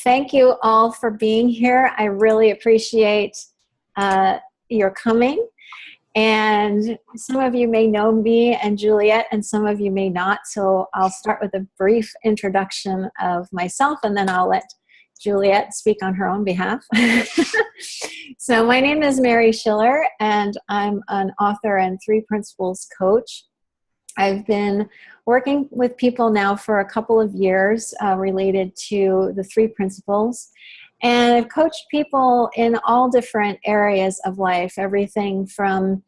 thank you all for being here. I really appreciate your coming. And some of you may know me and Juliet, and some of you may not. So I'll start with a brief introduction of myself, and then I'll let Juliet speak on her own behalf. So my name is Mary Schiller, and I'm an author and 3 Principles coach. I've been working with people now for a couple of years related to the 3 Principles. And I've coached people in all different areas of life, everything from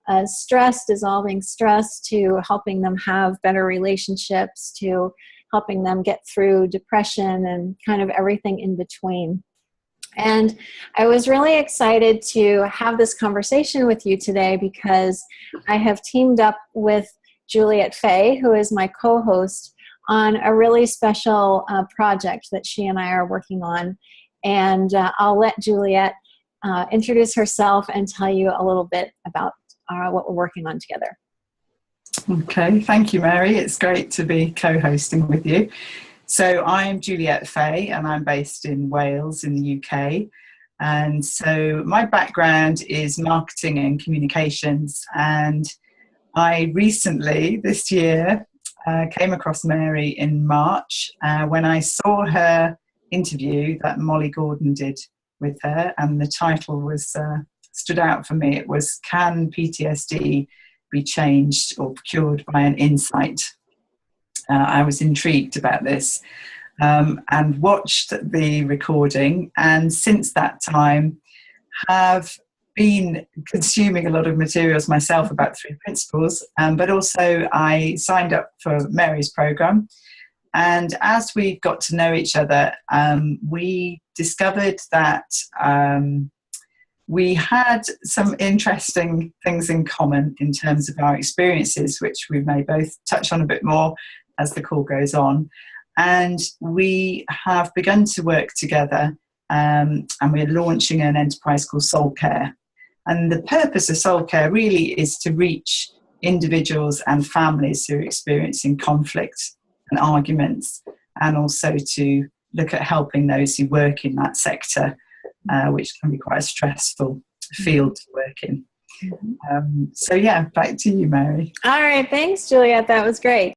dissolving stress, to helping them have better relationships, to helping them get through depression, and kind of everything in between. And I was really excited to have this conversation with you today because I have teamed up with Juliet Fay, who is my co-host, on a really special project that she and I are working on. And I'll let Juliet introduce herself and tell you a little bit about what we're working on together. Okay, thank you, Mary. It's great to be co-hosting with you. So I'm Juliet Fay, and I'm based in Wales in the UK. And so my background is marketing and communications. And I recently, this year, came across Mary in March when I saw her interview that Molly Gordon did with her, and the title was stood out for me. It was, "Can PTSD be changed or cured by an insight?" I was intrigued about this and watched the recording, and since that time have been consuming a lot of materials myself about 3 Principles, but also I signed up for Mary's program. And as we got to know each other, we discovered that we had some interesting things in common in terms of our experiences, which we may both touch on a bit more as the call goes on. And we have begun to work together, and we're launching an enterprise called Soul Care. And the purpose of Soul Care really is to reach individuals and families who are experiencing conflict and arguments, and also to look at helping those who work in that sector, which can be quite a stressful field to work in. So yeah, back to you, Mary. All right, thanks, Juliet. That was great.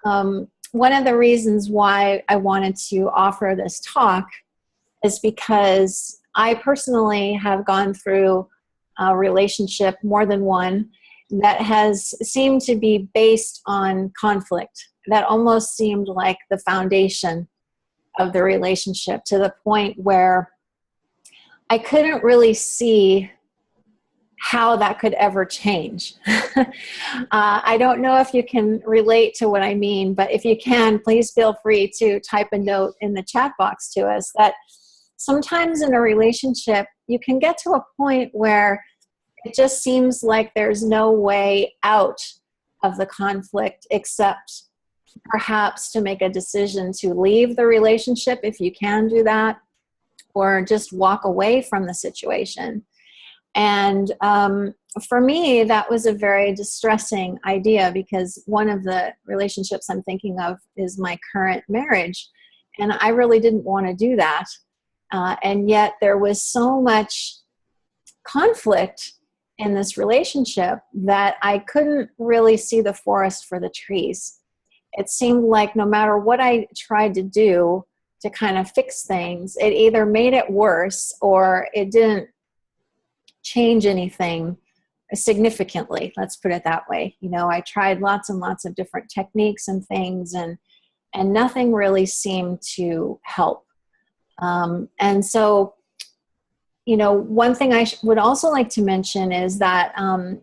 One of the reasons why I wanted to offer this talk is because I personally have gone through a relationship, more than one, that has seemed to be based on conflict. That almost seemed like the foundation of the relationship, to the point where I couldn't really see how that could ever change. I don't know if you can relate to what I mean, but if you can, please feel free to type a note in the chat box to us that sometimes in a relationship, you can get to a point where it just seems like there's no way out of the conflict except perhaps to make a decision to leave the relationship, if you can do that, or just walk away from the situation. And for me, that was a very distressing idea, because one of the relationships I'm thinking of is my current marriage. And I really didn't want to do that. And yet there was so much conflict in this relationship that I couldn't really see the forest for the trees. It seemed like no matter what I tried to do to kind of fix things, it either made it worse or it didn't change anything significantly. Let's put it that way. You know, I tried lots and lots of different techniques and things, and nothing really seemed to help. And so, you know, one thing I would also like to mention is that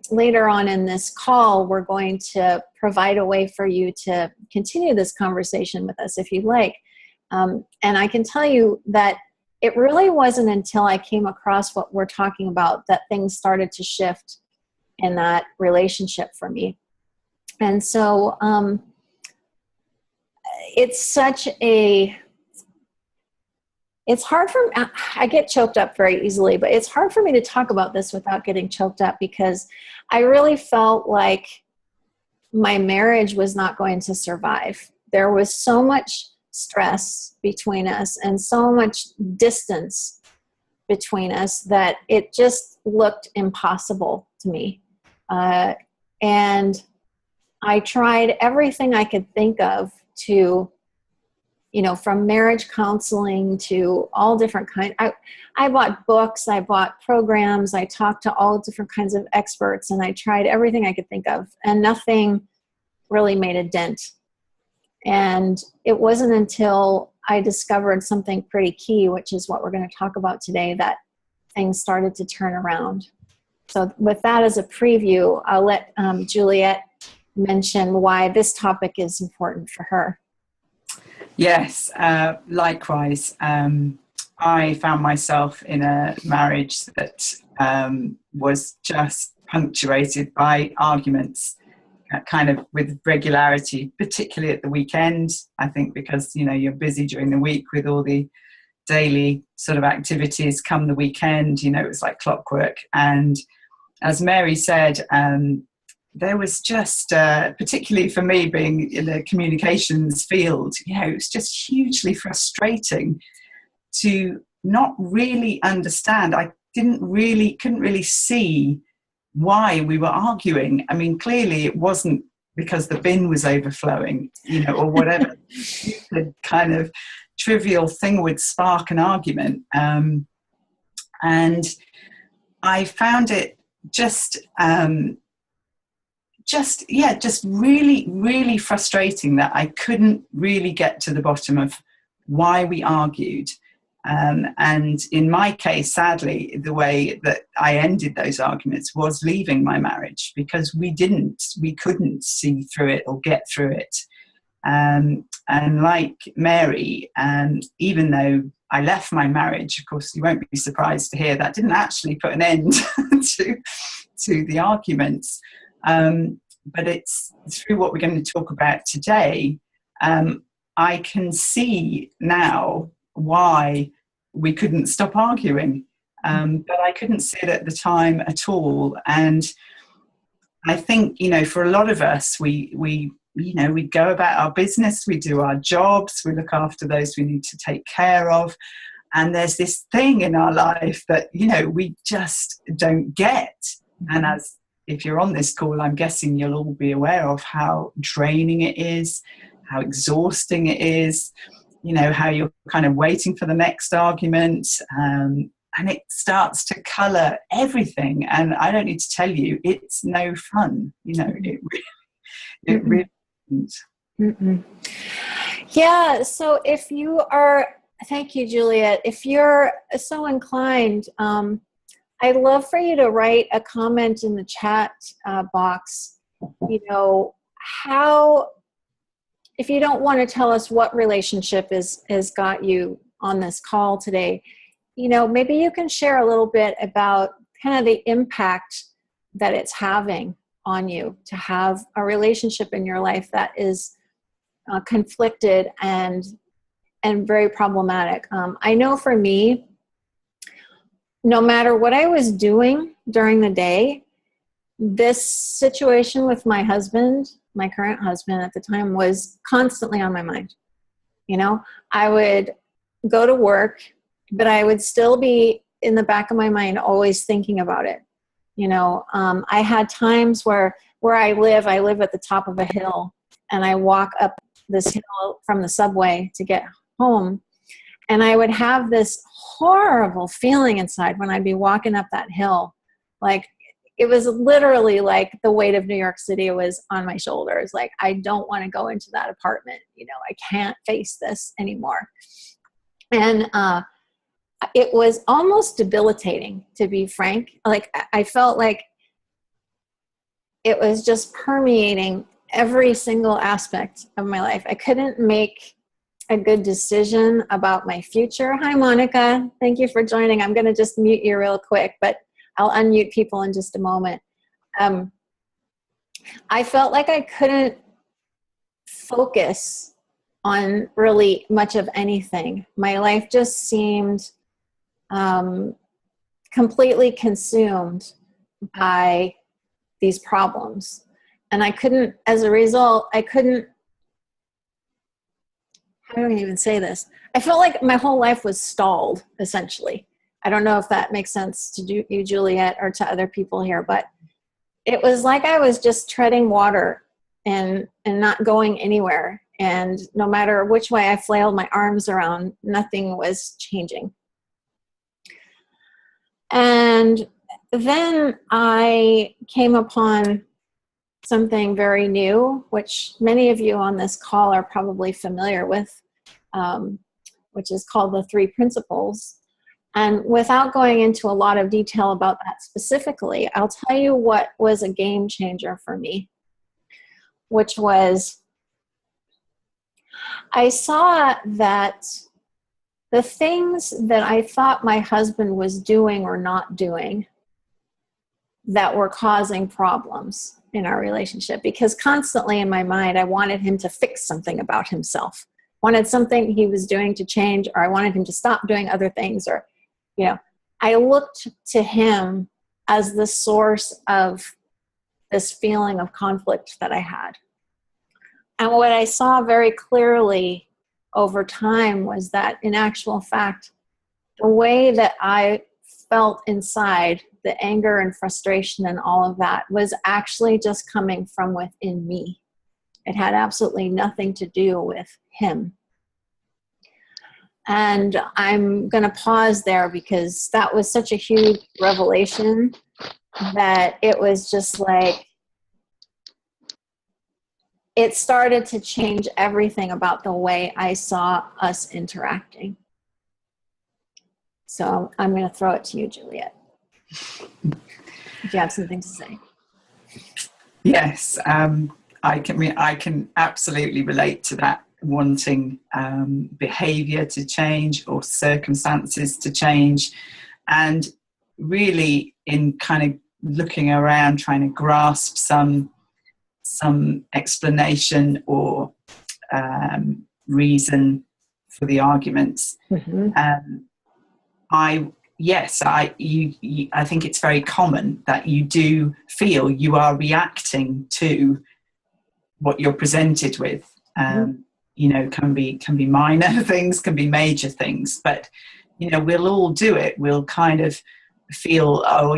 later on in this call, we're going to provide a way for you to continue this conversation with us if you'd like. And I can tell you that it really wasn't until I came across what we're talking about that things started to shift in that relationship for me. And so it's hard for me, I get choked up very easily, but it's hard for me to talk about this without getting choked up, because I really felt like my marriage was not going to survive. There was so much stress between us and so much distance between us that it just looked impossible to me. And I tried everything I could think of to, from marriage counseling to all different kinds. I bought books, I bought programs, I talked to all different kinds of experts, and I tried everything I could think of, and nothing really made a dent. And it wasn't until I discovered something pretty key, which is what we're going to talk about today, that things started to turn around. So with that as a preview, I'll let Juliet mention why this topic is important for her. Yes, likewise. I found myself in a marriage that was just punctuated by arguments, kind of with regularity, particularly at the weekend. I think because, you're busy during the week with all the daily sort of activities. Come the weekend, it was like clockwork. And as Mary said, there was just, particularly for me being in the communications field, it was just hugely frustrating to not really understand. I couldn't really see why we were arguing. I mean, clearly it wasn't because the bin was overflowing, or whatever stupid kind of trivial thing would spark an argument. And I found it just really, really frustrating that I couldn't really get to the bottom of why we argued. And in my case, sadly, the way that I ended those arguments was leaving my marriage, because we couldn't see through it or get through it. And like Mary, even though I left my marriage, of course, you won't be surprised to hear that didn't actually put an end to the arguments. But it's through what we're going to talk about today, I can see now why we couldn't stop arguing. But I couldn't see it at the time at all. And I think, for a lot of us, we go about our business, we do our jobs, we look after those we need to take care of. And there's this thing in our life that, we just don't get. And if you're on this call, I'm guessing you'll all be aware of how draining it is, how exhausting it is, how you're kind of waiting for the next argument. And it starts to colour everything. And I don't need to tell you, it's no fun. It really isn't. Mm-mm. Yeah, so if you are, thank you, Juliet. If you're so inclined, I'd love for you to write a comment in the chat box, how, if you don't want to tell us what relationship has got you on this call today, maybe you can share a little bit about kind of the impact that it's having on you to have a relationship in your life that is conflicted and very problematic. I know for me, no matter what I was doing during the day, this situation with my husband, my current husband at the time, was constantly on my mind. I would go to work, but I would still be in the back of my mind always thinking about it. I had times where I live at the top of a hill, and I walk up this hill from the subway to get home. And I would have this horrible feeling inside when I'd be walking up that hill. Like, it was literally like the weight of New York City was on my shoulders. Like, I don't want to go into that apartment. I can't face this anymore. And it was almost debilitating, to be frank. Like, I felt like it was just permeating every single aspect of my life. I couldn't make a good decision about my future. Hi, Monica. Thank you for joining. I'm going to just mute you real quick, but I'll unmute people in just a moment. I felt like I couldn't focus on really much of anything. My life just seemed completely consumed by these problems. And I couldn't, as a result, I couldn't how do I even say this? I felt like my whole life was stalled, essentially. I don't know if that makes sense to you, Juliet, or to other people here, but it was like I was just treading water and not going anywhere. And no matter which way I flailed my arms around, nothing was changing. And then I came upon something very new, which many of you on this call are probably familiar with, which is called the Three Principles. And without going into a lot of detail about that specifically, I'll tell you what was a game changer for me, which was I saw that the things that I thought my husband was doing or not doing that were causing problems in our relationship, because constantly in my mind, I wanted him to fix something about himself, wanted something he was doing to change, or I wanted him to stop doing other things, or, you know, I looked to him as the source of this feeling of conflict that I had. And what I saw very clearly over time was that, in actual fact, the way that I felt inside, the anger and frustration and all of that, was actually just coming from within me. It had absolutely nothing to do with him. And I'm going to pause there because that was such a huge revelation that it was just like, it started to change everything about the way I saw us interacting. So I'm going to throw it to you, Juliet, if you have something to say. Yes, I can absolutely relate to that, wanting behaviour to change or circumstances to change, and really in kind of looking around trying to grasp some explanation or reason for the arguments. Mm-hmm. I think it's very common that you do feel you are reacting to what you're presented with. You know, can be minor things, can be major things, but you know, we'll all do it. We'll kind of feel, oh,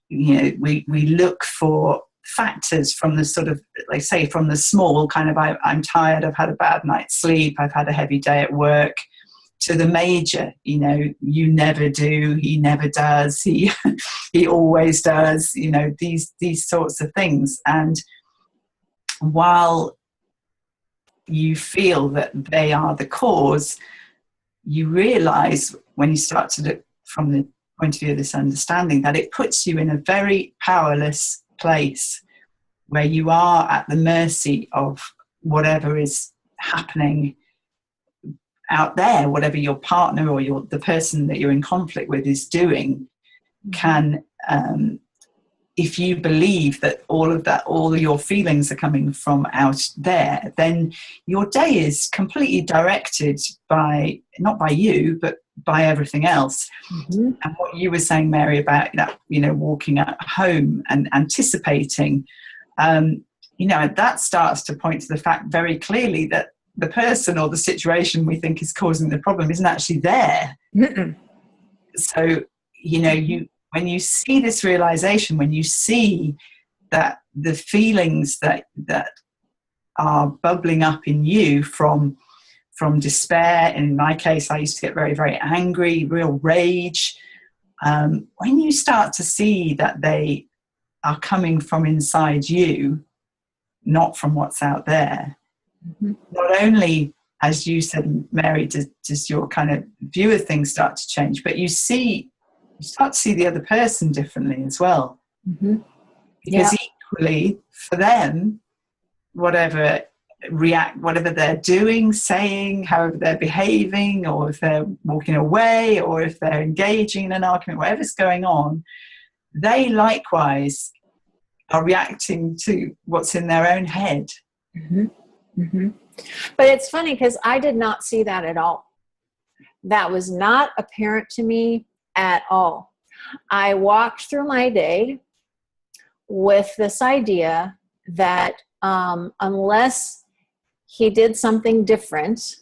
we look for factors from the sort of, like say, from the small kind of, I'm tired, I've had a bad night's sleep, I've had a heavy day at work, to the major, you know, you never do, he never does, he always does, you know, these sorts of things. And while you feel that they are the cause, you realize when you start to look from the point of view of this understanding that it puts you in a very powerless place where you are at the mercy of whatever is happening out there, whatever your partner or the person that you're in conflict with is doing. Can if you believe that all your feelings are coming from out there, then your day is completely directed by, not by you, but by everything else. Mm-hmm. And what you were saying, Mary, about that, you know, walking at home and anticipating, that starts to point to the fact very clearly that the person or the situation we think is causing the problem isn't actually there. Mm-mm. So, you know, when you see this realization, when you see that the feelings that are bubbling up in you from despair, and in my case, I used to get very, very angry, real rage. When you start to see that they are coming from inside you, not from what's out there, mm-hmm. Not only, as you said, Mary, does your kind of view of things start to change, but you start to see the other person differently as well. Mm-hmm. Because equally, for them, whatever they're doing, saying, however they're behaving, or if they're walking away, or if they're engaging in an argument, whatever's going on, they likewise are reacting to what's in their own head. Mm-hmm. Mm-hmm. But it's funny because I did not see that at all. That was not apparent to me at all. I walked through my day with this idea that unless he did something different,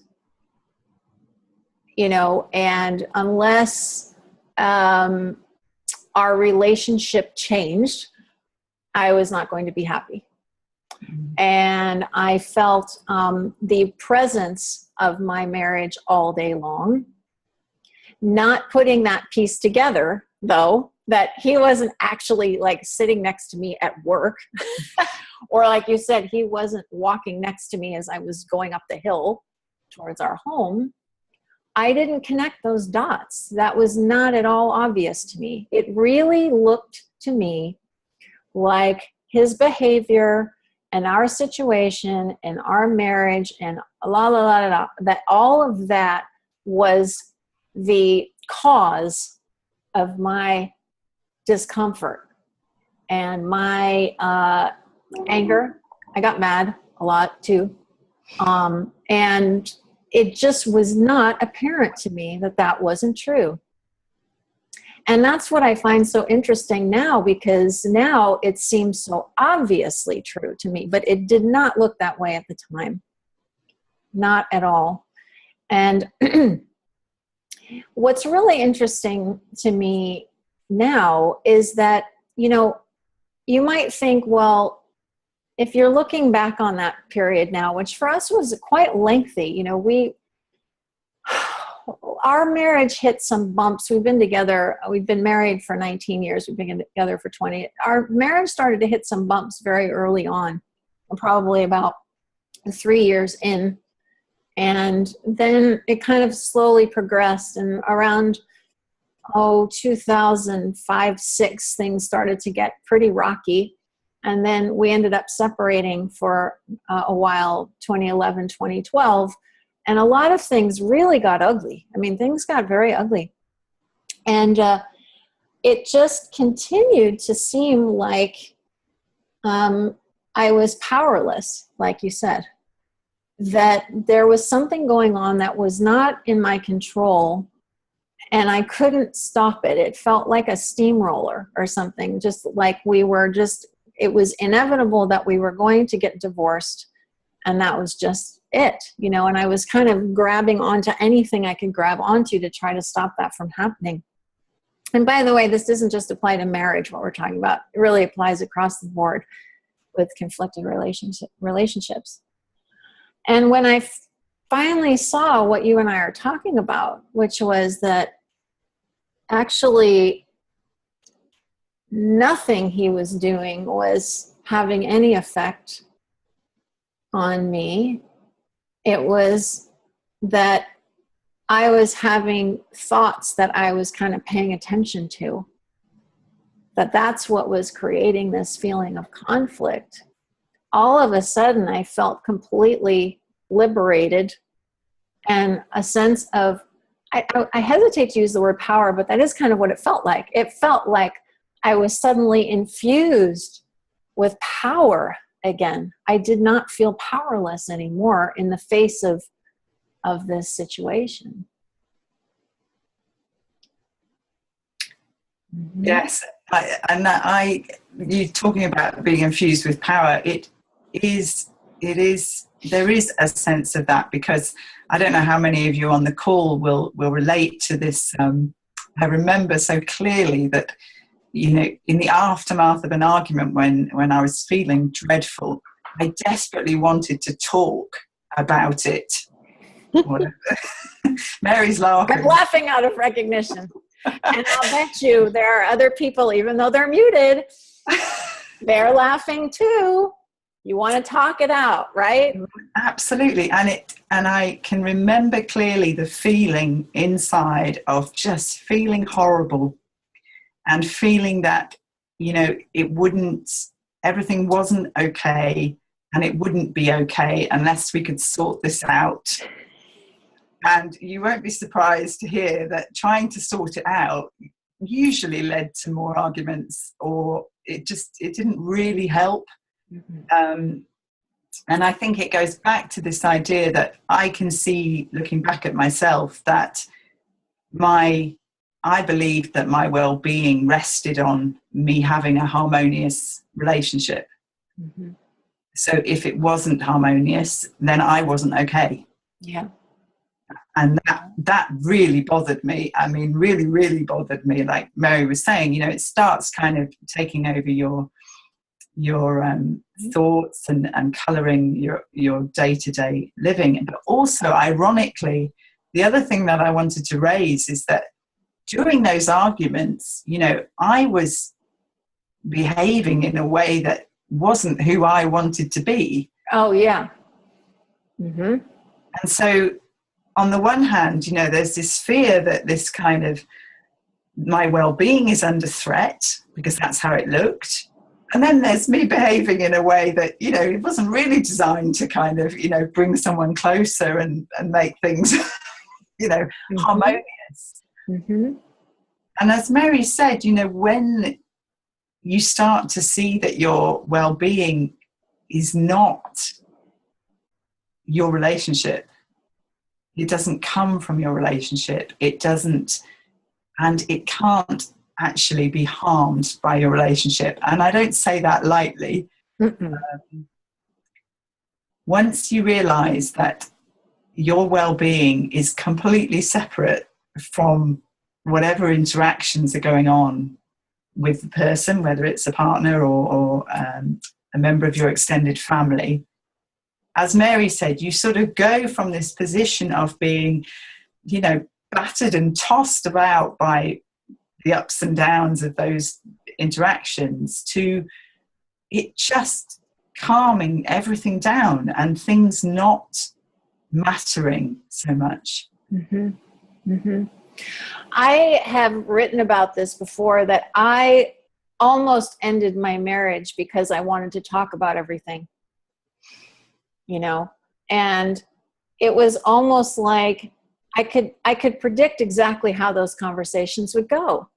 you know, and unless our relationship changed, I was not going to be happy. And I felt the presence of my marriage all day long. Not putting that piece together, though, that he wasn't actually like sitting next to me at work. Or like you said, he wasn't walking next to me as I was going up the hill towards our home. I didn't connect those dots. That was not at all obvious to me. It really looked to me like his behavior and our situation and our marriage and that all of that was the cause of my discomfort and my anger. I got mad a lot too. And it just was not apparent to me that that wasn't true. And that's what I find so interesting now, because now it seems so obviously true to me, but it did not look that way at the time. Not at all. And what's really interesting to me now is that, you know, you might think, well, if you're looking back on that period now, which for us was quite lengthy, you know, our marriage hit some bumps. We've been married for 19 years. We've been together for 20. Our marriage started to hit some bumps very early on, probably about 3 years in. And then it kind of slowly progressed. And around, 2005, 6, things started to get pretty rocky. And then we ended up separating for a while, 2011, 2012. And a lot of things really got ugly. I mean, things got very ugly. And it just continued to seem like I was powerless, like you said. That there was something going on that was not in my control, and I couldn't stop it. It felt like a steamroller or something, just like it was inevitable that we were going to get divorced, and that was just it, you know, and I was kind of grabbing onto anything I could grab onto to try to stop that from happening. And by the way, this doesn't just apply to marriage, what we're talking about. It really applies across the board with conflicted relationships. And when I finally saw what you and I are talking about, which was that actually nothing he was doing was having any effect on me, it was that I was having thoughts that I was kind of paying attention to, that's what was creating this feeling of conflict. All of a sudden, I felt completely liberated, and a sense of, I hesitate to use the word power, but that is kind of what it felt like. It felt like I was suddenly infused with power again. I did not feel powerless anymore in the face of this situation. Yes, you talking about being infused with power. There is a sense of that, because I don't know how many of you on the call will relate to this. I remember so clearly that, you know, in the aftermath of an argument, when I was feeling dreadful, I desperately wanted to talk about it. Mary's laughing. I'm laughing out of recognition. And I'll bet you there are other people, even though they're muted, they're laughing too. You want to talk it out, right? Absolutely. And I can remember clearly the feeling inside of just feeling horrible, and feeling that, you know, everything wasn't okay, and it wouldn't be okay unless we could sort this out. And you won't be surprised to hear that trying to sort it out usually led to more arguments, or it didn't really help. Mm-hmm. And I think it goes back to this idea that I can see, looking back at myself, that I believed that my well-being rested on me having a harmonious relationship. Mm-hmm. So if it wasn't harmonious, then I wasn't okay. Yeah. And that really bothered me. I mean, really, really bothered me. Like Mary was saying, it starts kind of taking over your thoughts and colouring your day-to-day living. But also, ironically, the other thing that I wanted to raise is that during those arguments, I was behaving in a way that wasn't who I wanted to be. Oh, yeah. Mm-hmm. And so on the one hand, there's this fear that this kind of my well-being is under threat because that's how it looked. And then there's me behaving in a way that, it wasn't really designed to kind of, bring someone closer and make things, Mm-hmm. harmonious. Mm-hmm. And as Mary said, when you start to see that your well-being is not your relationship, it doesn't come from your relationship, it doesn't, and it can't actually be harmed by your relationship. And I don't say that lightly. Once you realize that your well-being is completely separate from whatever interactions are going on with the person, whether it's a partner or a member of your extended family, as Mary said, you sort of go from this position of being, battered and tossed about by the ups and downs of those interactions to it just calming everything down and things not mattering so much. Mm-hmm. Mm-hmm. I have written about this before, that I almost ended my marriage because I wanted to talk about everything, and it was almost like I could predict exactly how those conversations would go.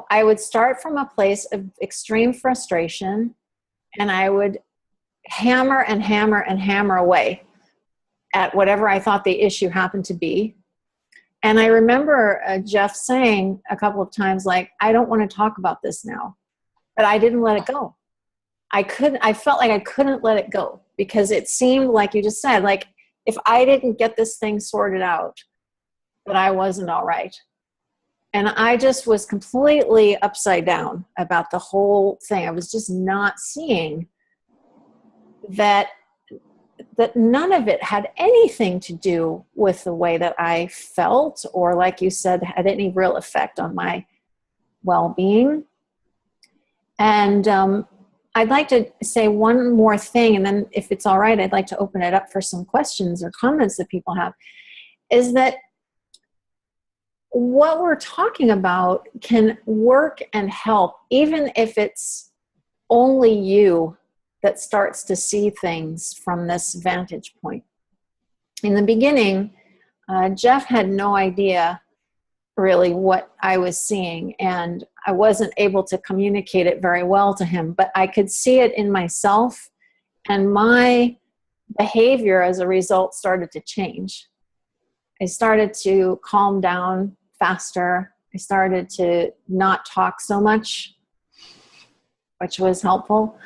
I would start from a place of extreme frustration, and I would hammer and hammer and hammer away at whatever I thought the issue happened to be. And I remember Jeff saying a couple of times, like, I don't want to talk about this now, but I didn't let it go. I felt like I couldn't let it go because it seemed like you just said, like, if I didn't get this thing sorted out, that I wasn't all right. And I just was completely upside down about the whole thing. I was just not seeing that none of it had anything to do with the way that I felt, or, like you said, had any real effect on my well-being. And I'd like to say one more thing, and then if it's all right, I'd like to open it up for some questions or comments that people have, is that what we're talking about can work and help, even if it's only you that starts to see things from this vantage point. In the beginning, Jeff had no idea really what I was seeing, and I wasn't able to communicate it very well to him, but I could see it in myself, and my behavior as a result started to change. I started to calm down faster. I started to not talk so much, which was helpful.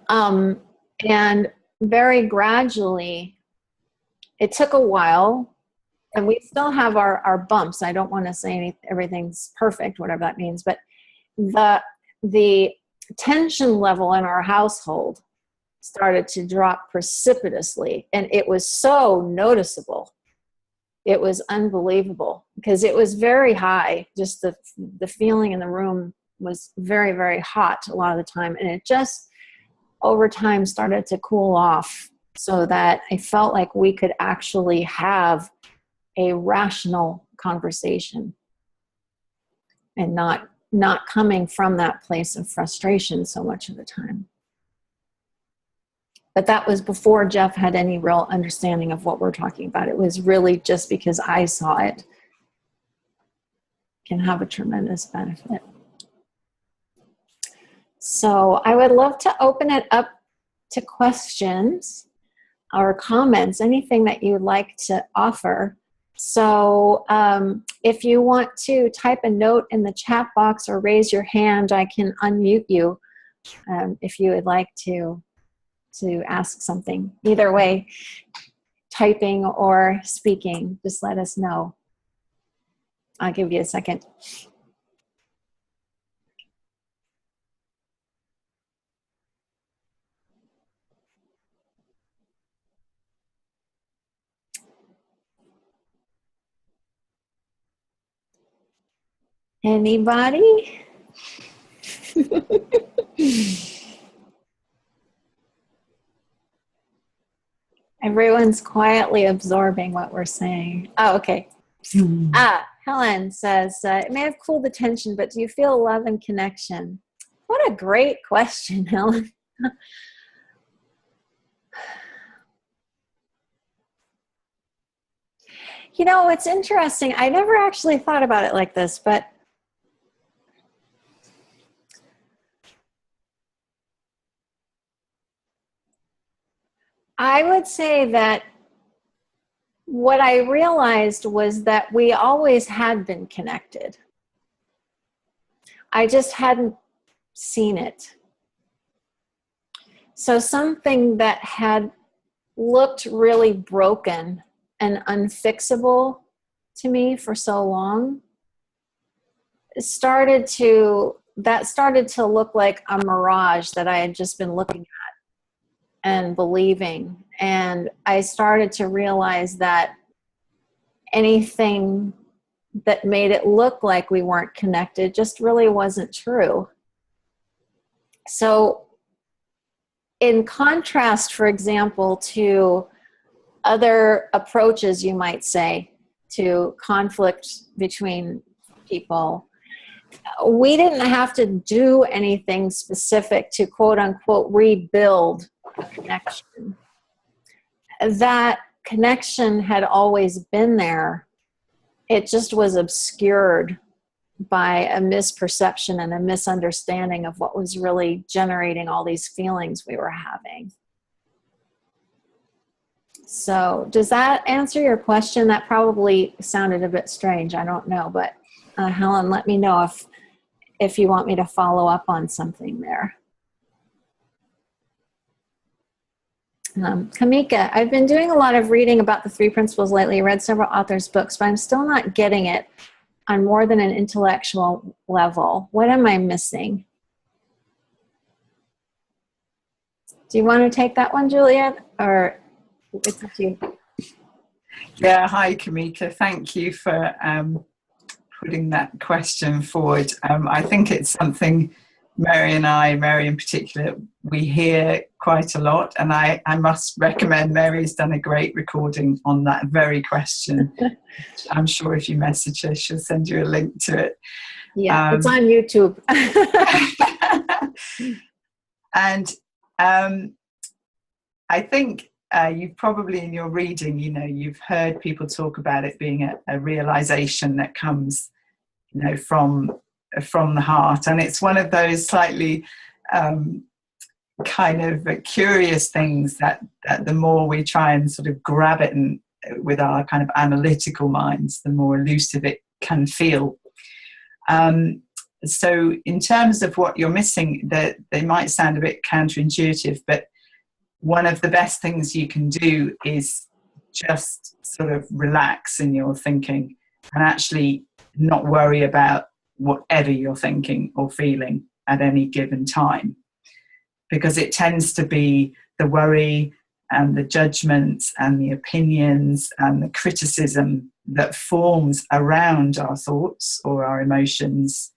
And very gradually, it took a while, and we still have our bumps. I don't want to say everything's perfect, whatever that means, but the tension level in our household started to drop precipitously, and it was so noticeable. It was unbelievable because it was very high. Just the feeling in the room was very, very hot a lot of the time. And it just over time started to cool off so that I felt like we could actually have a rational conversation and not coming from that place of frustration so much of the time. But that was before Jeff had any real understanding of what we're talking about. It was really just because I saw it. Can have a tremendous benefit. So I would love to open it up to questions or comments, anything that you'd like to offer. So if you want to type a note in the chat box or raise your hand, I can unmute you if you would like to to ask something. Either way, typing or speaking, just let us know. I'll give you a second. Anybody? Everyone's quietly absorbing what we're saying. Oh, okay. Helen says, it may have cooled the tension, but do you feel love and connection? What a great question, Helen. You know, it's interesting. I never actually thought about it like this, but I would say that what I realized was that we always had been connected. I just hadn't seen it. So something that had looked really broken and unfixable to me for so long started to look like a mirage that I had just been looking at and believing. And I started to realize that anything that made it look like we weren't connected just really wasn't true. So in contrast, for example, to other approaches, you might say, to conflict between people, we didn't have to do anything specific to quote unquote rebuild a connection. That connection had always been there. It just was obscured by a misperception and a misunderstanding of what was really generating all these feelings we were having. So does that answer your question? That probably sounded a bit strange. I don't know, but Helen, let me know if you want me to follow up on something there. Kamika, I've been doing a lot of reading about the three principles lately. I read several authors' books, but I'm still not getting it on more than an intellectual level. What am I missing? Do you want to take that one, Juliet, or it's up to you? Yeah, hi, Kamika. Thank you for putting that question forward. I think it's something Mary in particular, we hear quite a lot, and I must recommend, Mary's done a great recording on that very question. I'm sure if you message her, she'll send you a link to it. Yeah, it's on YouTube. And I think you've probably, in your reading, you've heard people talk about it being a realization that comes, from the heart. And it's one of those slightly kind of curious things that the more we try and sort of grab it and with our kind of analytical minds, the more elusive it can feel. So in terms of what you're missing, that they might sound a bit counterintuitive, but one of the best things you can do is just sort of relax in your thinking and actually not worry about whatever you're thinking or feeling at any given time, because it tends to be the worry and the judgments and the opinions and the criticism that forms around our thoughts or our emotions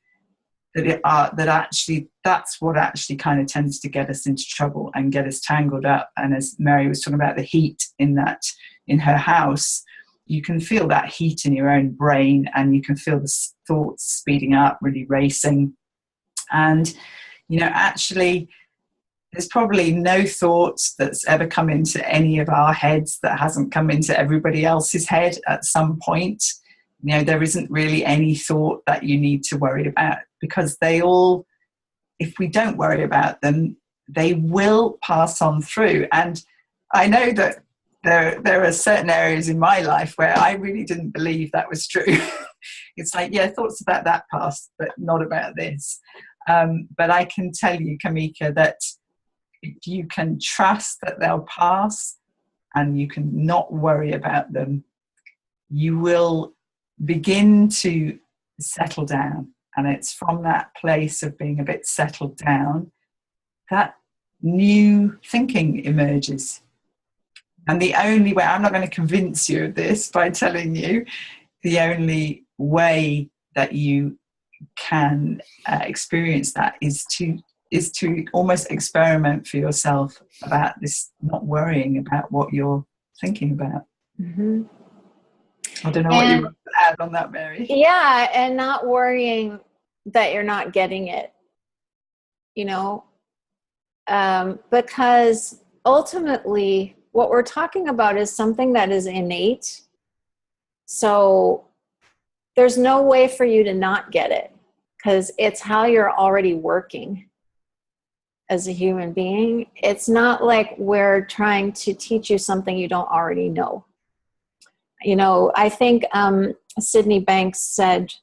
that's what actually kind of tends to get us into trouble and get us tangled up. And as Mary was talking about the heat in her house, you can feel that heat in your own brain, and you can feel the thoughts speeding up, really racing. And actually there's probably no thoughts that's ever come into any of our heads that hasn't come into everybody else's head at some point. There isn't really any thought that you need to worry about, because they all, if we don't worry about them, they will pass on through. And I know that there are certain areas in my life where I really didn't believe that was true. It's like, yeah, thoughts about that passed, but not about this. But I can tell you, Kamika, that if you can trust that they'll pass and you can not worry about them, you will begin to settle down. And it's from that place of being a bit settled down that new thinking emerges. And the only way, I'm not going to convince you of this by telling you, the only way that you can experience that is to almost experiment for yourself about this, not worrying about what you're thinking about. Mm-hmm. I don't know what you want to add on that, Mary. Yeah, and not worrying that you're not getting it, because ultimately what we're talking about is something that is innate. So there's no way for you to not get it, because it's how you're already working as a human being. It's not like we're trying to teach you something you don't already know. I think Sydney Banks said,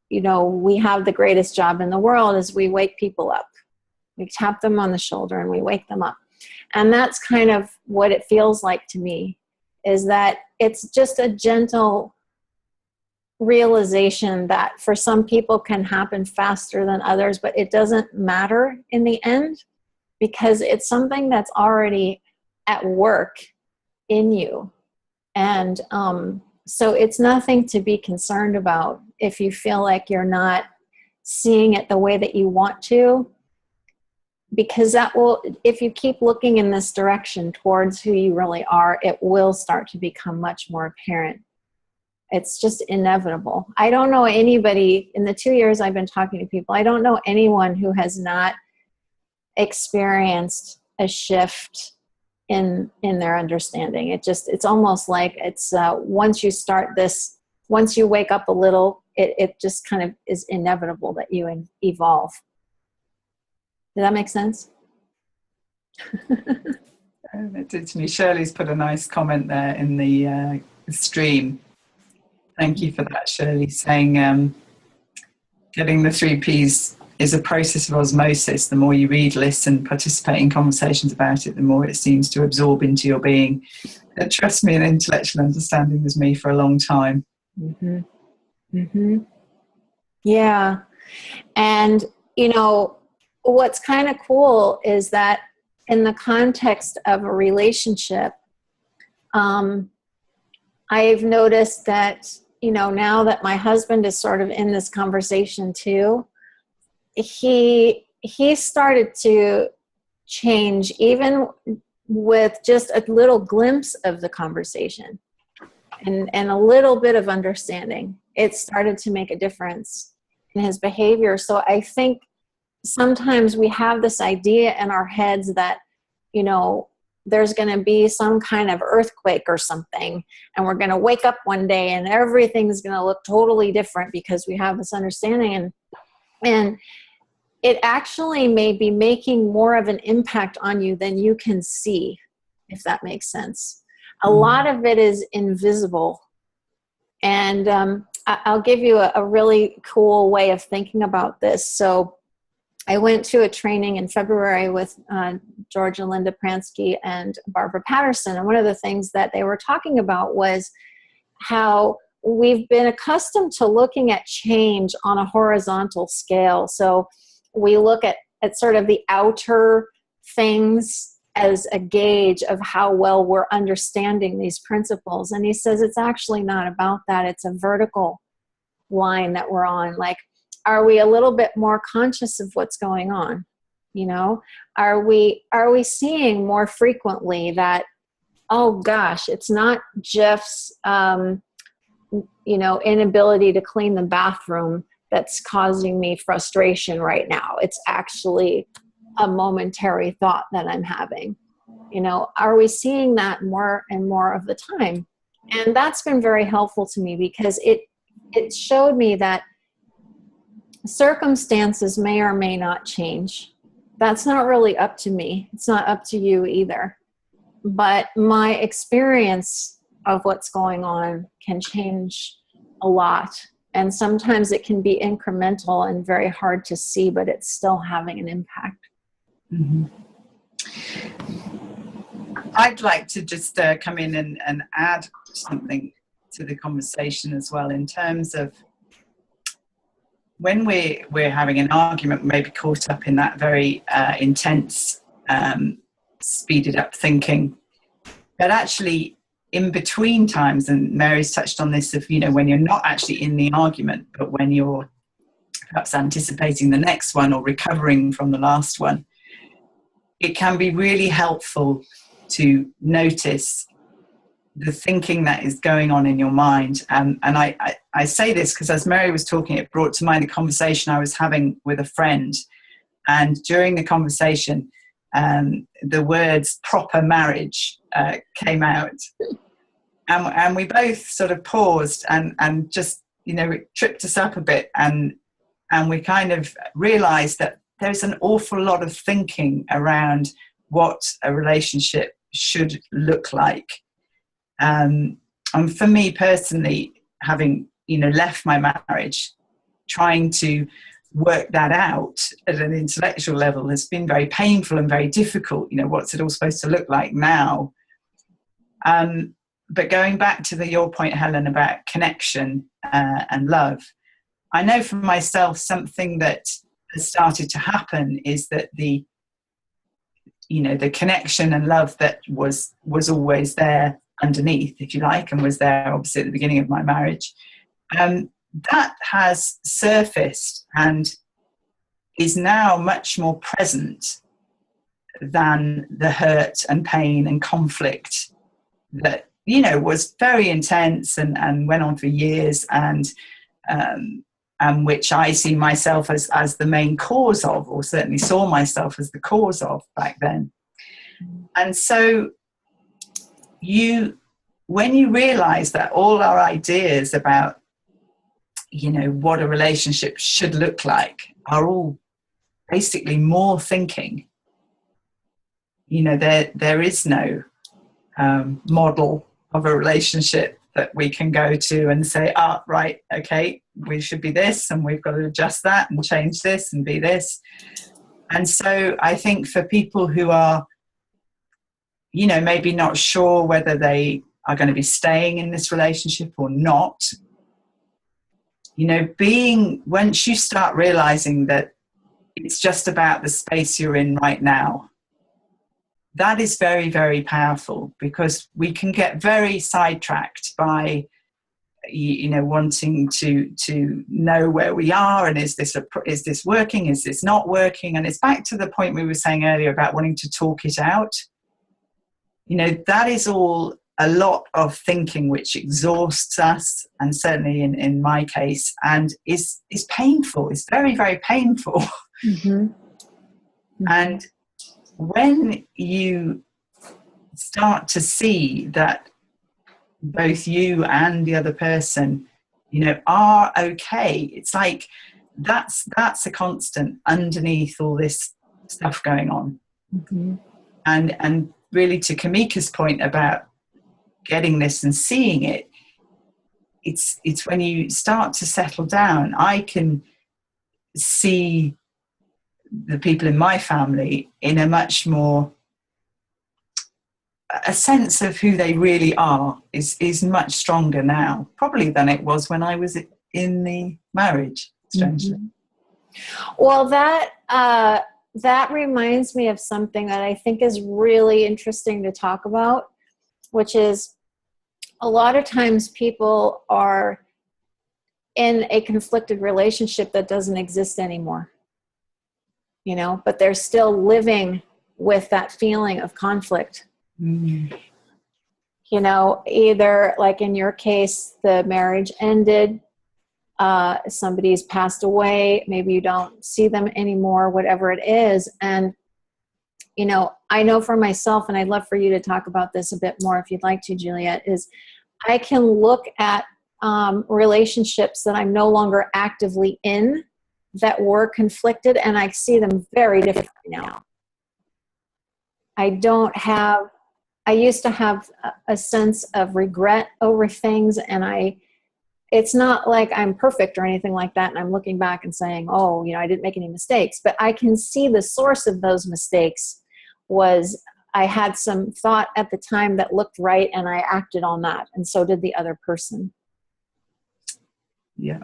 we have the greatest job in the world is we wake people up. We tap them on the shoulder and we wake them up. And that's kind of what it feels like to me, is that it's just a gentle realization that for some people can happen faster than others, but it doesn't matter in the end, because it's something that's already at work in you. And so it's nothing to be concerned about if you feel like you're not seeing it the way that you want to, because that will, if you keep looking in this direction towards who you really are, it will start to become much more apparent. It's just inevitable. I don't know anybody, in the 2 years I've been talking to people, I don't know anyone who has not experienced a shift in their understanding. It's almost like it's once you start this, once you wake up a little, it just kind of is inevitable that you evolve. Did that make sense? It did to me. Shirley's put a nice comment there in the stream. Thank you for that, Shirley, saying getting the 3 Ps is a process of osmosis. The more you read, listen, participate in conversations about it, the more it seems to absorb into your being. Trust me, an intellectual understanding was me for a long time. Mm-hmm. Mm-hmm. Yeah. And, what's kind of cool is that in the context of a relationship, I've noticed that, now that my husband is sort of in this conversation too, he started to change, even with just a little glimpse of the conversation and a little bit of understanding. It started to make a difference in his behavior. So I think sometimes we have this idea in our heads that, there's going to be some kind of earthquake or something, and we're going to wake up one day and everything's going to look totally different because we have this understanding. And it actually may be making more of an impact on you than you can see, if that makes sense. A lot of it is invisible. And I'll give you a really cool way of thinking about this. So I went to a training in February with George and Linda Pransky and Barbara Patterson. And one of the things that they were talking about was how we've been accustomed to looking at change on a horizontal scale. So we look at sort of the outer things as a gauge of how well we're understanding these principles. And he says it's actually not about that. It's a vertical line that we're on. Like, are we a little bit more conscious of what's going on? Are we seeing more frequently that, oh gosh, it's not Jeff's, inability to clean the bathroom that's causing me frustration right now. It's actually a momentary thought that I'm having. Are we seeing that more and more of the time? And that's been very helpful to me, because it showed me that circumstances may or may not change. That's not really up to me. It's not up to you either. But my experience of what's going on can change a lot. And sometimes it can be incremental and very hard to see, but it's still having an impact. Mm-hmm. I'd like to just come in and add something to the conversation as well, in terms of when we're having an argument, maybe caught up in that very intense, speeded up thinking, but actually in between times, and Mary's touched on this, of, you know, when you're not actually in the argument, but when you're perhaps anticipating the next one or recovering from the last one, it can be really helpful to notice the thinking that is going on in your mind. And I say this because, as Mary was talking, it brought to mind a conversation I was having with a friend. And during the conversation, the words proper marriage came out. And we both sort of paused and just, you know, it tripped us up a bit. And we kind of realized that there's an awful lot of thinking around what a relationship should look like. And for me personally, having, you know, left my marriage, trying to work that out at an intellectual level has been very painful and very difficult. You know, what's it all supposed to look like now? But going back to your point, Helen, about connection and love, I know for myself something that has started to happen is that the connection and love that was always there underneath, if you like, and was there obviously at the beginning of my marriage, that has surfaced and is now much more present than the hurt and pain and conflict that, you know, was very intense and went on for years, and which I see myself as the main cause of, or certainly saw myself as the cause of back then. And so when you realize that all our ideas about, you know, what a relationship should look like are all basically more thinking, you know, there is no model of a relationship that we can go to and say, right, okay, we should be this, and we've got to adjust that and change this and be this. And so I think for people who are, you know, maybe not sure whether they are going to be staying in this relationship or not, you know, once you start realizing that it's just about the space you're in right now, that is very, very powerful, because we can get very sidetracked by, you know, wanting to know where we are, and is this working, is this not working? And it's back to the point we were saying earlier about wanting to talk it out. You know, that is all a lot of thinking which exhausts us, and certainly in my case, and is painful. It's very, very painful. Mm-hmm. Mm-hmm. And when you start to see that both you and the other person, you know, are okay, it's like that's a constant underneath all this stuff going on. Mm-hmm. And really, to Kamika's point about getting this and seeing it, it's when you start to settle down, I can see the people in my family in a much more, a sense of who they really are is much stronger now, probably, than it was when I was in the marriage, strangely. Mm-hmm. Well, that reminds me of something that I think is really interesting to talk about, which is a lot of times people are in a conflicted relationship that doesn't exist anymore, you know, but they're still living with that feeling of conflict. Mm-hmm. You know, either like in your case, the marriage ended, somebody's passed away, maybe you don't see them anymore, whatever it is. And, you know, I know for myself, and I'd love for you to talk about this a bit more if you'd like to, Juliet, is I can look at relationships that I'm no longer actively in that were conflicted, and I see them very differently now. I used to have a sense of regret over things, and it's not like I'm perfect or anything like that, and I'm looking back and saying, oh, you know, I didn't make any mistakes, but I can see the source of those mistakes was I had some thought at the time that looked right, and I acted on that, and so did the other person. Yeah.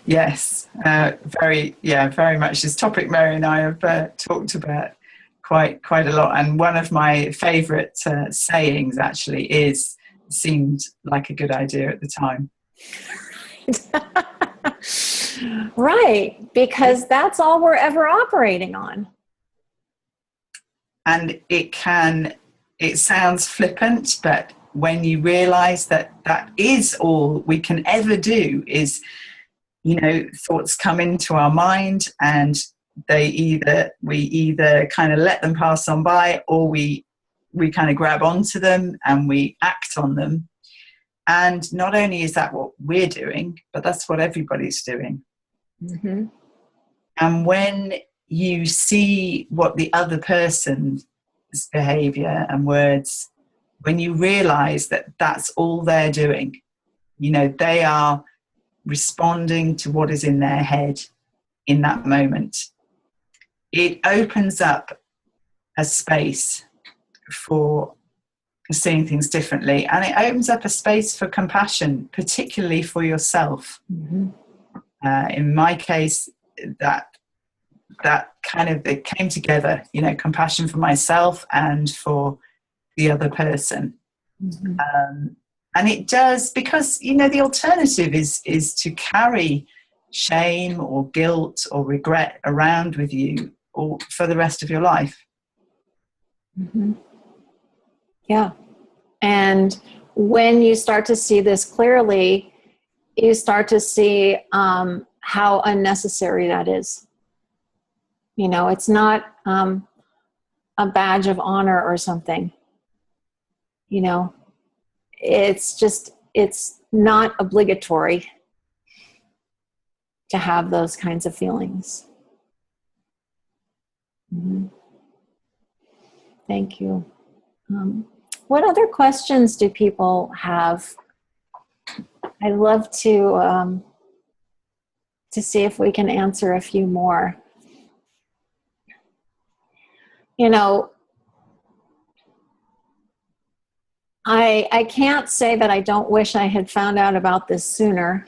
Yes. Very much this topic Mary and I have talked about quite a lot. And one of my favourite sayings actually is, seemed like a good idea at the time. Right, because that's all we're ever operating on. And it sounds flippant, but when you realize that that is all we can ever do, is, thoughts come into our mind, and we either kind of let them pass on by, or we kind of grab onto them and we act on them. And not only is that what we're doing, but that's what everybody's doing. Mm-hmm. And when you see what the other person's behavior and words, when you realize that that's all they're doing, they are responding to what is in their head in that moment, it opens up a space for seeing things differently, and it opens up a space for compassion, particularly for yourself. Mm-hmm. In my case, that kind of, it came together, compassion for myself and for the other person. Mm-hmm. And it does, because the alternative is to carry shame or guilt or regret around with you or for the rest of your life. Mm-hmm. Yeah. And when you start to see this clearly, you start to see how unnecessary that is. It's not a badge of honor or something. It's not obligatory to have those kinds of feelings. Mm-hmm. Thank you. What other questions do people have? I'd love to see if we can answer a few more. I can't say that I don't wish I had found out about this sooner.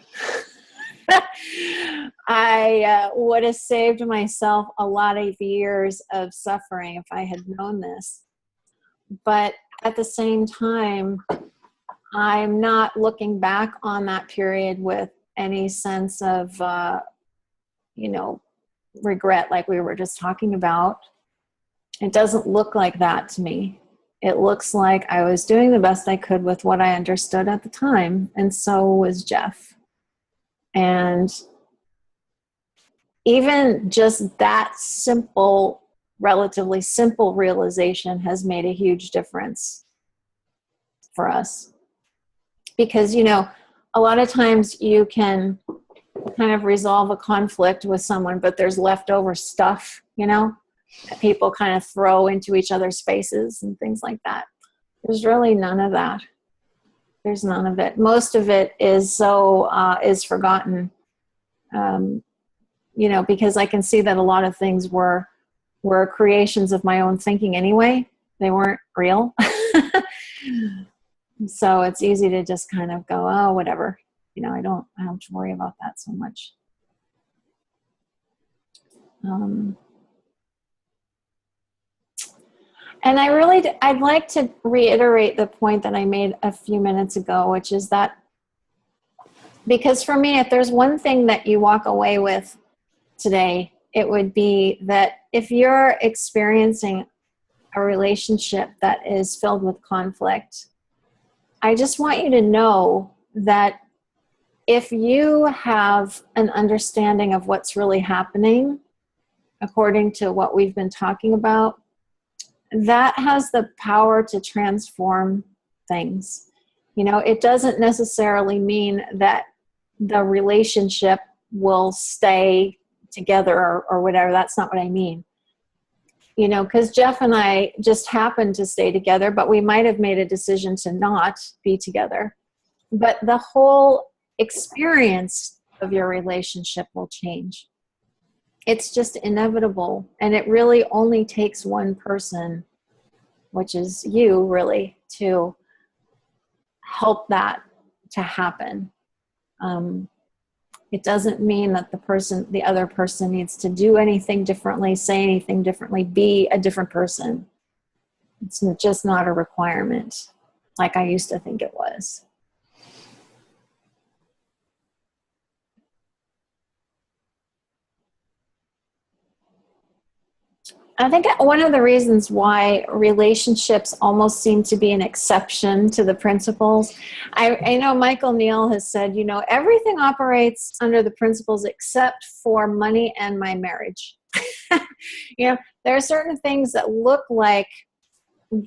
I would have saved myself a lot of years of suffering if I had known this. But at the same time, I'm not looking back on that period with any sense of, regret like we were just talking about. It doesn't look like that to me. It looks like I was doing the best I could with what I understood at the time, and so was Jeff. And even just that simple, relatively simple realization has made a huge difference for us. Because, a lot of times you can kind of resolve a conflict with someone, but there's leftover stuff, that people kind of throw into each other's faces and things like that. There's really none of that. There's none of it. Most of it is forgotten, because I can see that a lot of things were creations of my own thinking anyway. They weren't real. So it's easy to just kind of go, oh, whatever. I don't have to worry about that so much. And I'd like to reiterate the point that I made a few minutes ago, which is that, because for me, if there's one thing that you walk away with today, it would be that if you're experiencing a relationship that is filled with conflict, I just want you to know that if you have an understanding of what's really happening, according to what we've been talking about, that has the power to transform things. It doesn't necessarily mean that the relationship will stay together or whatever. That's not what I mean. Because Jeff and I just happened to stay together, but we might have made a decision to not be together. But the whole experience of your relationship will change. it's just inevitable. And it really only takes one person, which is you, really, to help that to happen. It doesn't mean that the other person needs to do anything differently, say anything differently, be a different person. It's just not a requirement like I used to think it was. I think one of the reasons why relationships almost seem to be an exception to the principles, I know Michael Neal has said, everything operates under the principles except for money and my marriage. There are certain things that look like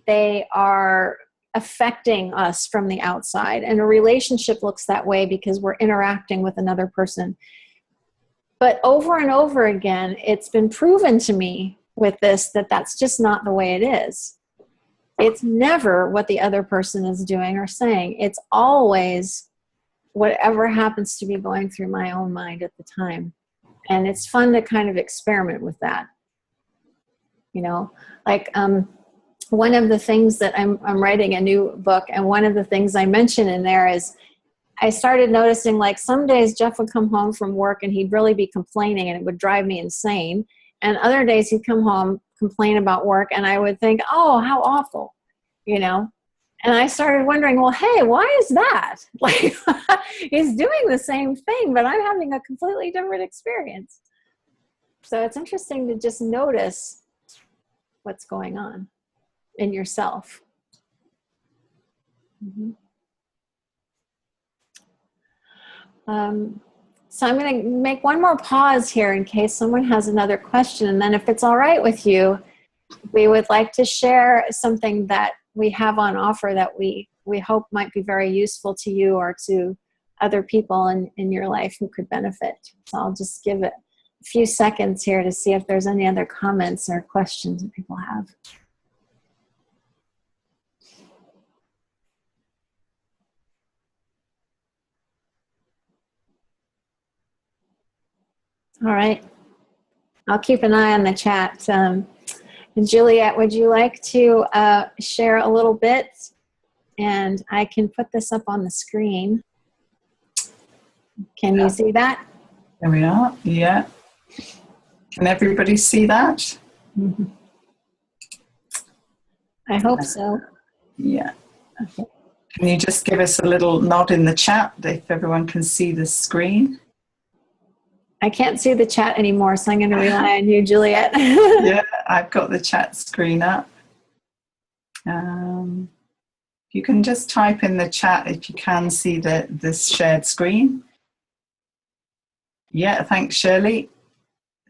they are affecting us from the outside, and a relationship looks that way because we're interacting with another person. But over and over again, it's been proven to me with this that that's just not the way it is. It's never what the other person is doing or saying. It's always whatever happens to be going through my own mind at the time. And it's fun to kind of experiment with that. One of the things that I'm writing a new book, and one of the things I mention in there is I started noticing, like, some days Jeff would come home from work and he'd really be complaining and it would drive me insane. And other days he'd come home, complain about work, and I would think, oh, how awful, And I started wondering, well, hey, why is that? Like, he's doing the same thing, but I'm having a completely different experience. So it's interesting to just notice what's going on in yourself. Mm-hmm. So I'm going to make one more pause here in case someone has another question. And then if it's all right with you, we would like to share something that we have on offer that we hope might be very useful to you or to other people in your life who could benefit. So I'll just give it a few seconds here to see if there's any other comments or questions that people have. All right. I'll keep an eye on the chat. Juliet, would you like to share a little bit? And I can put this up on the screen. Can you see that? There we are. Yeah. Can everybody see that? Mm-hmm. I hope so. Yeah. Okay. Can you just give us a little nod in the chat if everyone can see the screen? I can't see the chat anymore, so I'm going to rely on you, Juliet. Yeah, I've got the chat screen up. You can just type in the chat if you can see this shared screen. Yeah, thanks, Shirley.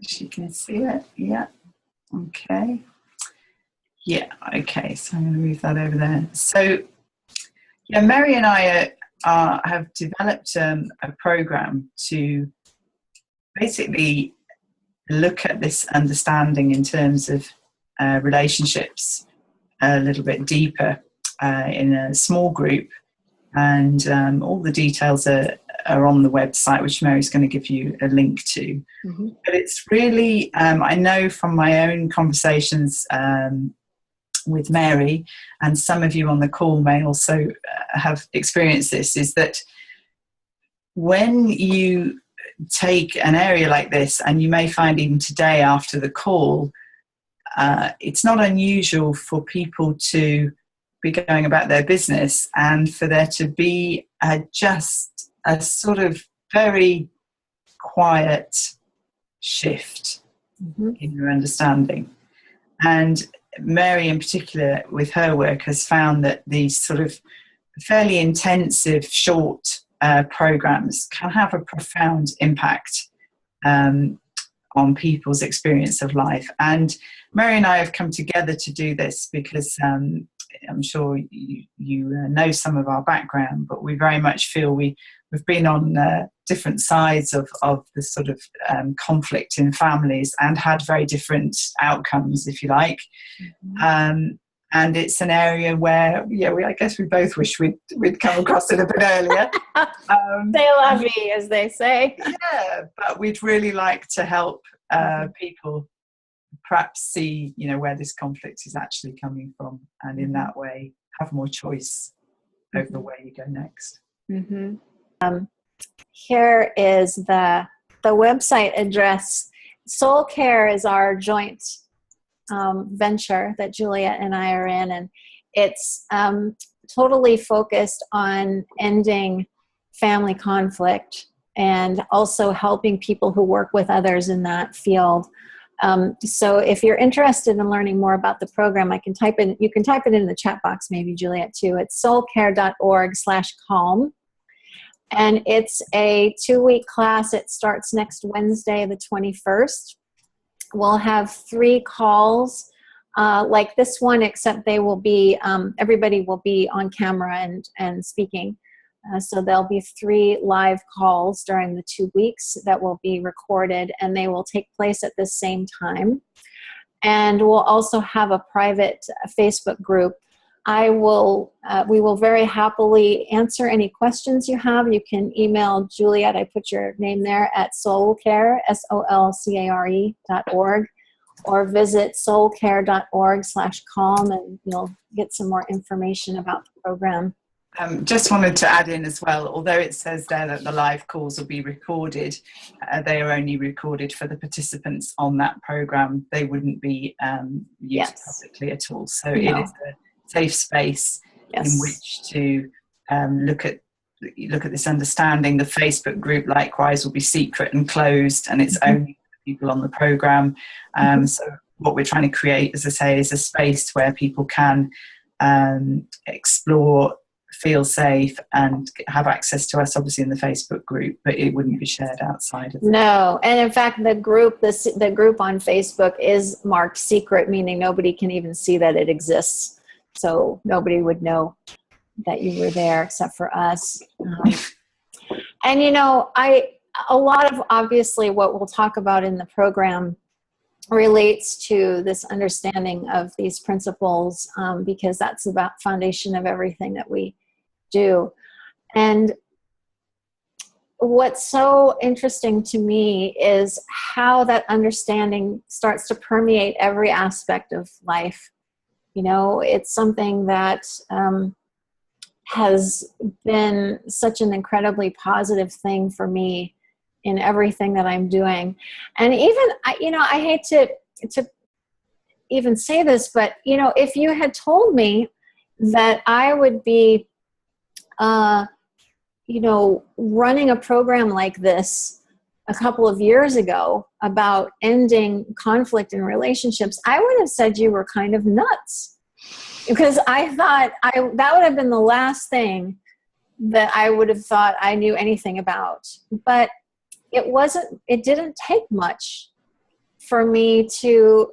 She can see it. Yeah. Okay. Yeah, okay. So I'm going to move that over there. So, yeah, Mary and I have developed a program to basically look at this understanding in terms of relationships a little bit deeper in a small group, and all the details are on the website, which Mary's going to give you a link to. Mm-hmm. But it's really, I know from my own conversations with Mary, and some of you on the call may also have experienced this, is that when you take an area like this, and you may find even today after the call, it's not unusual for people to be going about their business and for there to be just a sort of very quiet shift in your understanding. And Mary in particular, with her work, has found that these sort of fairly intensive short programs can have a profound impact on people's experience of life. And Mary and I have come together to do this because I'm sure you know some of our background, but we very much feel we've been on different sides of the sort of conflict in families and had very different outcomes, if you like. Mm-hmm. And it's an area where, I guess we both wish we'd come across it a bit earlier. C'est la vie, as they say. Yeah, but we'd really like to help people perhaps see, where this conflict is actually coming from, and in that way have more choice over the way you go next. Here is the website address. Soul Care is our joint venture that Juliet and I are in, and it's totally focused on ending family conflict and also helping people who work with others in that field. So if you're interested in learning more about the program, you can type it in the chat box, maybe, Juliet, too. It's soulcare.org/calm. And it's a 2-week class. It starts next Wednesday, the 21st. We'll have 3 calls like this one, except they will be, everybody will be on camera and speaking. So there'll be 3 live calls during the 2 weeks that will be recorded, and they will take place at the same time. And we'll also have a private Facebook group. We will very happily answer any questions you have. You can email Juliet, I put your name there, at soulcare, SOLCARE.org, or visit soulcare.org/calm, and you'll get some more information about the program. Just wanted to add in as well, although it says there that the live calls will be recorded, they are only recorded for the participants on that program. They wouldn't be used publicly at all. So it is a safe space in which to look at this understanding. The Facebook group likewise will be secret and closed, and it's only people on the program. So what we're trying to create, as I say, is a space where people can explore, feel safe, and have access to us, obviously, in the Facebook group, but it wouldn't be shared outside of it. No, and in fact, the group on Facebook is marked secret, meaning nobody can even see that it exists. So nobody would know that you were there except for us. And a lot of, obviously, what we'll talk about in the program relates to this understanding of these principles, because that's the foundation of everything that we do. And what's so interesting to me is how that understanding starts to permeate every aspect of life. It's something that has been such an incredibly positive thing for me in everything that I'm doing. And even, I hate to even say this, but, if you had told me that I would be, running a program like this a couple of years ago about ending conflict in relationships, I would have said you were kind of nuts, because I thought that would have been the last thing that I would have thought I knew anything about. But it didn't take much for me to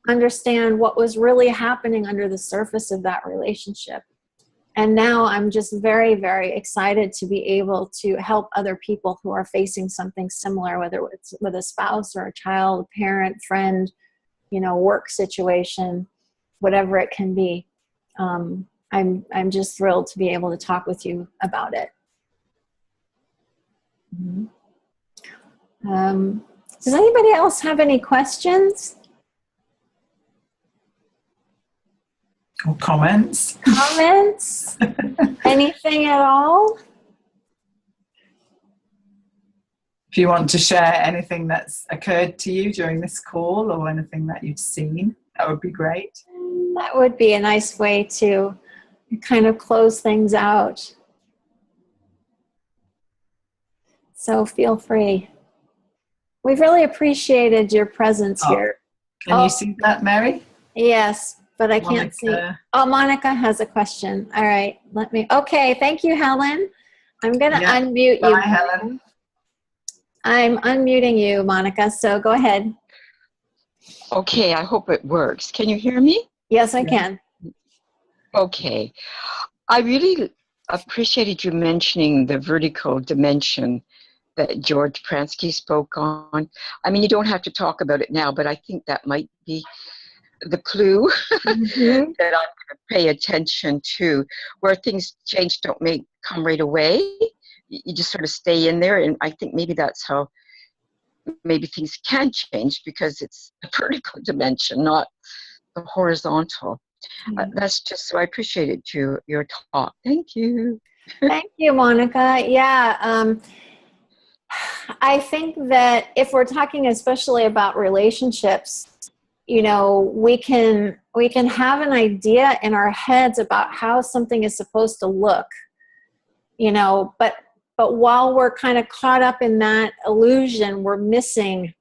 understand what was really happening under the surface of that relationship. And now I'm just very, very excited to be able to help other people who are facing something similar, whether it's with a spouse or a child, parent, friend, work situation, whatever it can be. I'm just thrilled to be able to talk with you about it. Does anybody else have any questions? Or comments? Comments? Anything at all? If you want to share anything that's occurred to you during this call, or anything that you've seen, that would be great. That would be a nice way to kind of close things out. So feel free. We've really appreciated your presence here. Can you see that, Mary? Yes, but I can't see. Oh, Monica has a question. All right, okay, thank you, Helen. I'm going to unmute you. Bye, Helen. I'm unmuting you, Monica, so go ahead. Okay, I hope it works. Can you hear me? Yes, I can. Okay. I really appreciated you mentioning the vertical dimension that George Pransky spoke on. I mean, you don't have to talk about it now, but I think that might be the clue that I'm going to pay attention to, where things come right away. You just sort of stay in there, and I think maybe that's how maybe things can change because it's a vertical dimension, not the horizontal. That's just so I appreciated your talk. Thank you. Thank you, Monica. Yeah, I think that if we're talking especially about relationships, you know, we can have an idea in our heads about how something is supposed to look, you know, but while we're kind of caught up in that illusion, we're missing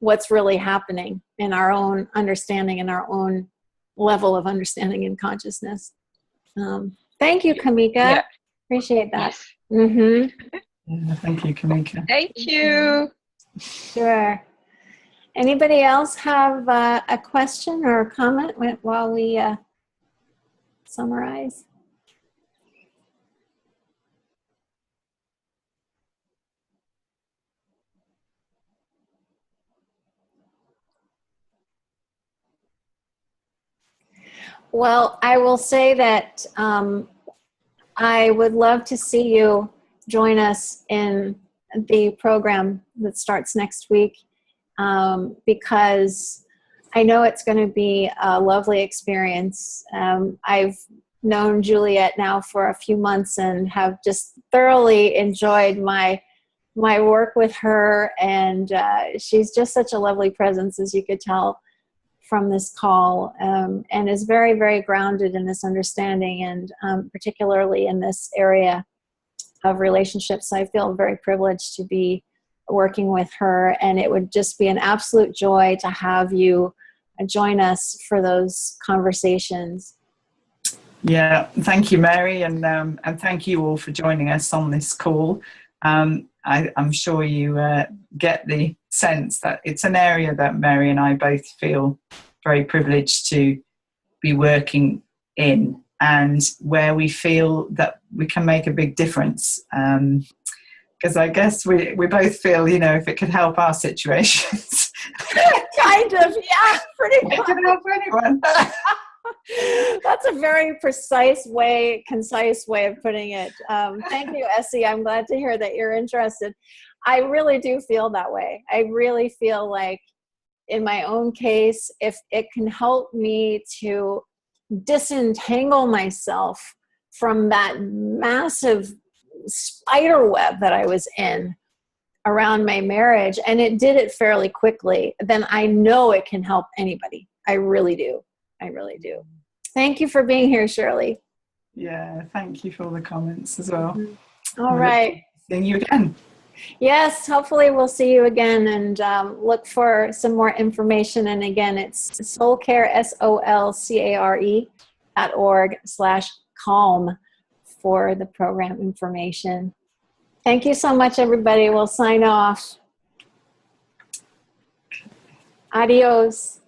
what's really happening in our own understanding and our own level of understanding and consciousness. Thank you, Kamika. Yeah. Appreciate that. Yes. Mm-hmm. Yeah, thank you, Kamika. Thank you. Sure. Anybody else have a question or a comment while we summarize? Well, I will say that I would love to see you join us in the program that starts next week, because I know it's going to be a lovely experience. I've known Juliet now for a few months and have just thoroughly enjoyed my work with her, and she's just such a lovely presence, as you could tell from this call, and is very, very grounded in this understanding, and particularly in this area of relationships. I feel very privileged to be working with her, and it would just be an absolute joy to have you join us for those conversations. Yeah, thank you, Mary, and thank you all for joining us on this call. I'm sure you get the sense that it's an area that Mary and I both feel very privileged to be working in, and where we feel that we can make a big difference. Because I guess we both feel, you know, if it could help our situations. Kind of, yeah, pretty much. It can help anyone. That's a very concise way of putting it. Thank you, Essie. I'm glad to hear that you're interested. I really do feel that way. I really feel like, in my own case, if it can help me to disentangle myself from that massive spider web that I was in around my marriage, and it did it fairly quickly, then I know it can help anybody. I really do. I really do. Thank you for being here, Shirley. Yeah, thank you for all the comments as well. All right. Seeing you again. Yes, hopefully we'll see you again, and look for some more information. And again, it's soulcare, SOLCARE.org/calm for the program information. Thank you so much, everybody. We'll sign off. Adios.